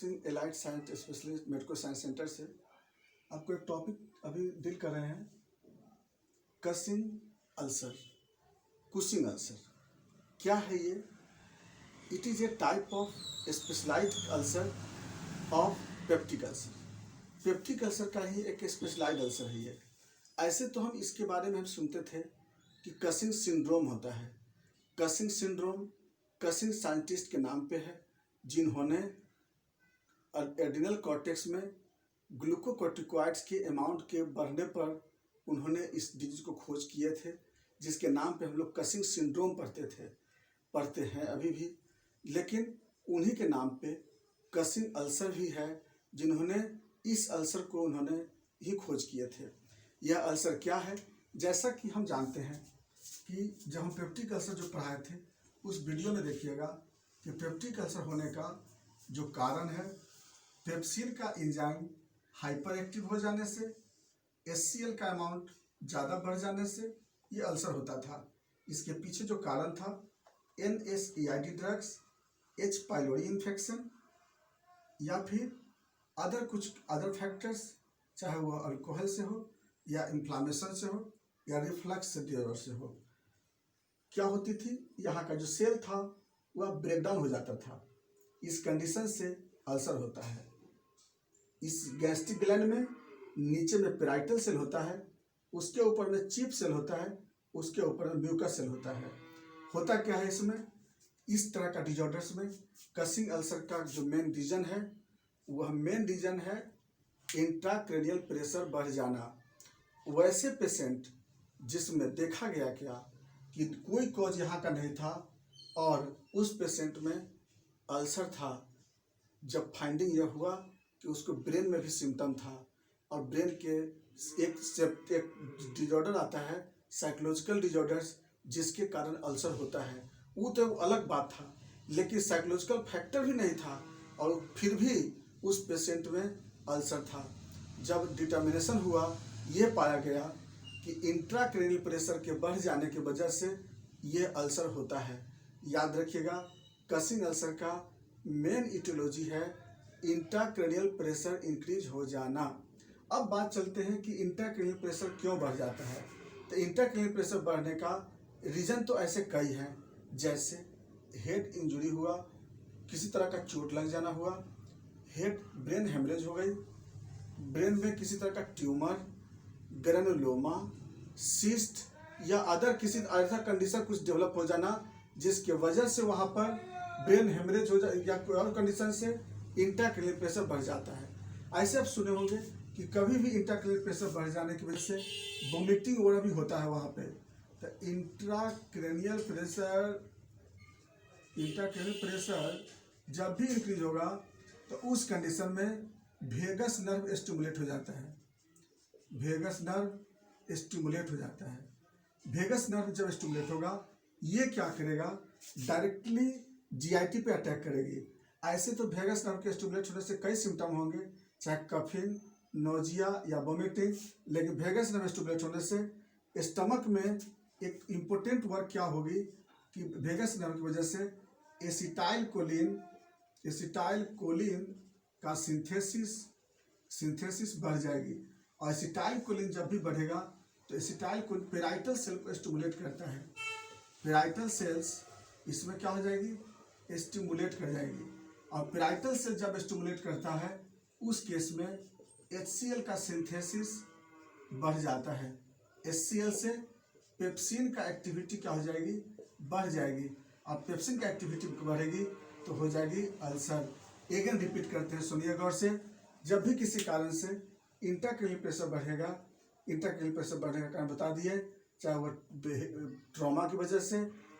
Singh allied science specialist medico science centre से आपको एक टॉपिक अभी डील कर रहे हैं। कसिंग अल्सर, कुशिंग अल्सर क्या है ये? It is a type of specialised ulcer of peptic ulcer. Peptic ulcer का ही एक स्पेशलाइज्ड अल्सर है ये। ऐसे तो हम इसके बारे में हम सुनते थे कि कसिंग सिंड्रोम होता है। कसिंग सिंड्रोम कसिंग साइंटिस्ट के नाम पे है, जिन्होंने एड्रिनल कॉर्टेक्स में ग्लूकोकोर्टिकॉइड्स के अमाउंट के बढ़ने पर उन्होंने इस डिजीज को खोज किए थे, जिसके नाम पे हम लोग कसिंग सिंड्रोम पढ़ते हैं अभी भी। लेकिन उन्हीं के नाम पे कसिंग अल्सर भी है, जिन्होंने इस अल्सर को उन्होंने ही खोज किए थे। यह अल्सर क्या है? जैसा कि हम जानते हैं कि जब हम पेप्टिक अल्सर जो पढ़ाए थे उस वीडियो में देखिएगा कि पेप्टिक अल्सर होने का जो कारण है, पेप्सिन का एंजाइम हाइपर एक्टिव हो जाने से, HCl का अमाउंट ज़्यादा बढ़ जाने से ये अल्सर होता था। इसके पीछे जो कारण था NSAID drugs, H pylori infection या फिर अदर फैक्टर्स, चाहे वो अल्कोहल से हो या इन्फ्लामेशन से हो या रिफ्लक्स से हो। क्या होती थी, यहाँ का जो सेल था वह ब्रेकडाउन हो जाता था। इस कंडीशन से अल्सर होता है। इस गैस्ट्रिक ग्लैंड में नीचे में पेराइटल सेल होता है, उसके ऊपर में चीफ सेल होता है, उसके ऊपर में म्यूकस सेल होता है। होता क्या है इसमें? इस तरह का डिजॉर्डर्स में कसिंग अल्सर का जो मेन रीजन है, वह मेन रीजन है इंट्राक्रैनियल प्रेशर बढ़ जाना। वैसे पेशेंट जिसमें देखा गया क्या कि कोई कॉज यहाँ का नहीं था और उस पेशेंट में अल्सर था, जब फाइंडिंग यह हुआ कि उसको ब्रेन में भी सिम्टम था और ब्रेन के एक डिजॉर्डर आता है साइकोलॉजिकल डिजॉर्डर्स, जिसके कारण अल्सर होता है, वो तो अलग बात था। लेकिन साइकोलॉजिकल फैक्टर भी नहीं था और फिर भी उस पेशेंट में अल्सर था। जब डिटर्मिनेशन हुआ, ये पाया गया कि इंट्राक्रैनियल प्रेशर के बढ़ जाने की वजह से ये अल्सर होता है। याद रखिएगा, कसिंग अल्सर का मेन इटियोलॉजी है इंट्राक्रैनियल प्रेशर इंक्रीज हो जाना। अब बात चलते हैं कि इंट्राक्रैनियल प्रेशर क्यों बढ़ जाता है। तो इंट्राक्रैनियल प्रेशर बढ़ने का रीज़न तो ऐसे कई हैं, जैसे हेड इंजरी हुआ, किसी तरह का चोट लग जाना हुआ, ब्रेन हेमरेज हो गई, ब्रेन में किसी तरह का ट्यूमर, ग्रेनुलोमा, सिस्ट या किसी अदर कंडीशन कुछ डेवलप हो जाना, जिसके वजह से वहाँ पर ब्रेन हेमरेज हो जाए या कोई और कंडीशन से इंट्राक्रैनियल प्रेशर बढ़ जाता है। ऐसे आप सुने होंगे कि कभी भी इंट्राक्रैनियल प्रेशर बढ़ जाने की वजह से वोमिटिंग वगैरह भी होता है वहाँ पे। तो इंट्राक्रैनियल प्रेशर जब भी इंक्रीज होगा तो उस कंडीशन में वेगस नर्व स्टिमुलेट हो जाता है। वेगस नर्व स्टिमुलेट हो जाता है। वेगस नर्व जब स्टिमुलेट होगा, ये क्या करेगा? डायरेक्टली GIT पे अटैक करेगी। ऐसे तो वेगस नर्व के स्टिमुलेट होने से कई सिम्टम होंगे, चाहे कफिंग, नोजिया या वोमिटिंग। लेकिन वेगस नर्व स्टिमुलेट होने से स्टमक में एक इम्पोर्टेंट वर्क क्या होगी कि वेगस नर्व की वजह से एसिटाइल कोलिन का सिंथेसिस बढ़ जाएगी। और एसिटाइल कोलिन जब भी बढ़ेगा तो एसिटाइल कोलिन पेराइटल सेल को स्टिमुलेट करता है। पेराइटल सेल्स इसमें क्या हो जाएगी? स्टिमुलेट कर जाएगी। और पेराइटल सेल जब स्टिमुलेट करता है, उस केस में HCl का सिंथेसिस बढ़ जाता है। HCl से पेप्सिन का एक्टिविटी क्या हो जाएगी? बढ़ जाएगी। और पेप्सिन का एक्टिविटी बढ़ेगी तो हो जाएगी अल्सर। अगेन रिपीट करते हैं, सुनिए गौर से। जब भी किसी कारण से इंट्राक्रैनियल प्रेशर बढ़ेगा, इंट्राक्रैनियल प्रेशर बढ़ने का कारण बता दिए, चाहे वो ट्रॉमा की वजह से,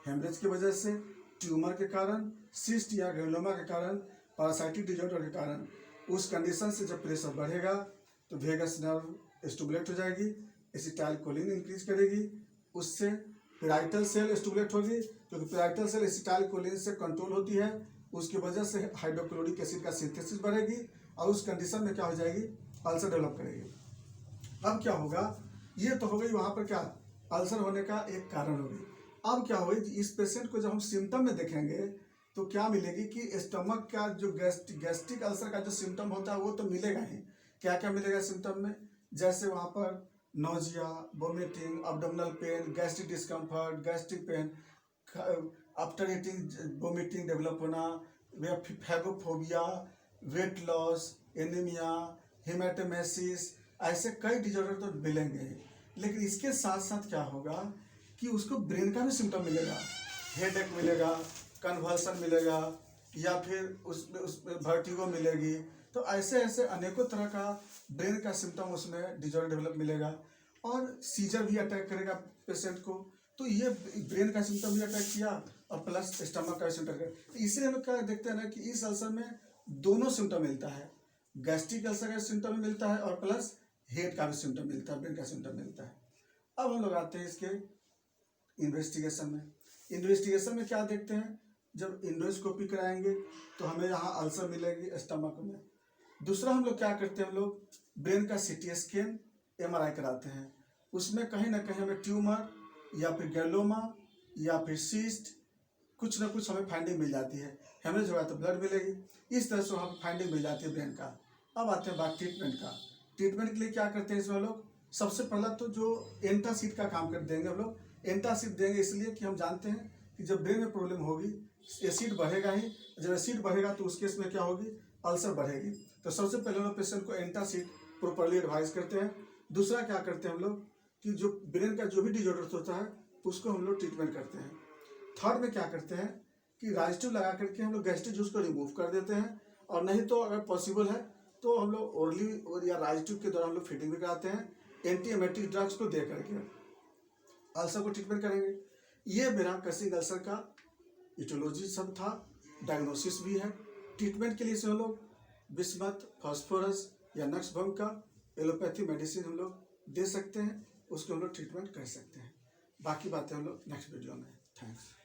हेमरेज की वजह से, ट्यूमर के कारण, सिस्ट या ग्रेनुलोमा के कारण, पैरासाइटिक डिजॉर्डर के कारण। उस कंडीशन से जब प्रेशर बढ़ेगा तो वेगस नर्व स्टिमुलेट हो जाएगी, एसिटाइल कोलिन इंक्रीज करेगी, उससे पेराइटल सेल स्टिमुलेट होगी, क्योंकि पेराइटल सेल एसिटाइल कोलिन से कंट्रोल होती है। उसकी वजह से हाइड्रोक्लोरिक एसिड का सिंथेसिस बढ़ेगी और उस कंडीशन में क्या हो जाएगी? अल्सर डेवलप करेगी। अब क्या होगा? ये तो हो गई वहाँ पर क्या अल्सर होने का एक कारण होगी। अब क्या होगी? इस पेशेंट को जब हम सिम्टम में देखेंगे तो क्या मिलेगी कि स्टमक का जो गैस्ट्रिक अल्सर का जो सिम्टम होता है वो तो मिलेगा ही। क्या क्या मिलेगा सिम्टम में, जैसे वहाँ पर nausea, vomiting, abdominal pain, gastric discomfort, gastric pain, after eating vomiting develop होना, phagophobia, weight loss, anaemia, haematemesis, ऐसे कई डिजॉर्डर तो मिलेंगे। लेकिन इसके साथ साथ क्या होगा कि उसको ब्रेन का भी सिम्टम मिलेगा, हेडेक मिलेगा, कन्वर्सन मिलेगा, या फिर उसमें वर्टिगो मिलेगी। तो ऐसे ऐसे अनेकों तरह का ब्रेन का सिम्टम उसमें डिजॉर्डर डेवलप मिलेगा, और सीजर भी अटैक करेगा पेशेंट को। तो ये ब्रेन का सिम्टम भी अटैक किया और प्लस स्टमक का सिम्टम किया। तो इसलिए हम लोग क्या देखते हैं ना कि इस अल्सर में दोनों सिम्टम मिलता है, गैस्ट्रिक अल्सर का सिम्टम भी मिलता है और प्लस हेड का भी सिम्टम मिलता है, ब्रेन का सिम्टम मिलता है। अब हम लोग आते हैं इसके इन्वेस्टिगेशन में। इन्वेस्टिगेशन में क्या देखते हैं, जब इंडोस्कोपी कराएंगे तो हमें यहाँ अल्सर मिलेगी स्टमक में। दूसरा हम लोग क्या करते हैं, हम लोग ब्रेन का सीटी स्कैन, एमआरआई कराते हैं। उसमें कहीं ना कहीं हमें ट्यूमर या फिर गैलोमा या फिर सिस्ट कुछ ना कुछ हमें फाइंडिंग मिल जाती है। हेमरेज होगा तो ब्लड मिलेगी, इस तरह से हमें फाइंडिंग मिल जाती है ब्रेन का। अब आते हैं बात ट्रीटमेंट का। ट्रीटमेंट के लिए क्या करते हैं इसमें लोग, सबसे पहला तो जो एंटासिड का काम कर देंगे हम लोग। एंटासिड देंगे इसलिए कि हम जानते हैं कि जब ब्रेन में प्रॉब्लम होगी एसिड बढ़ेगा ही, जब एसिड बढ़ेगा तो उस केस में क्या होगी, अल्सर बढ़ेगी। तो सबसे पहले हम लोग पेशेंट को एंटासिड प्रॉपरली एडवाइस करते हैं। दूसरा क्या करते हैं हम लोग कि जो ब्रेन का जो भी डिजॉर्डर होता है उसको हम लोग ट्रीटमेंट करते हैं। थर्ड में क्या करते हैं कि राइस्टिव लगा करके हम लोग गैस्ट्रिक जूस को रिमूव कर देते हैं, और नहीं तो अगर पॉसिबल है तो हम लोग ओरली और या राइस्टिव के दौरान हम लोग फीडिंग भी कराते हैं, एंटी एमेटिक ड्रग्स को दे करके अल्सर को ट्रीटमेंट करेंगे। ये मेरा कसिंग अल्सर का इटियोलॉजी सब था, डायग्नोसिस भी है। ट्रीटमेंट के लिए से हम लोग बिस्मथ, फास्फोरस या नक्सभंग का एलोपैथी मेडिसिन हम लोग दे सकते हैं, उसको हम लोग ट्रीटमेंट कर सकते हैं। बाकी बातें हम लोग नेक्स्ट वीडियो में। थैंक्स।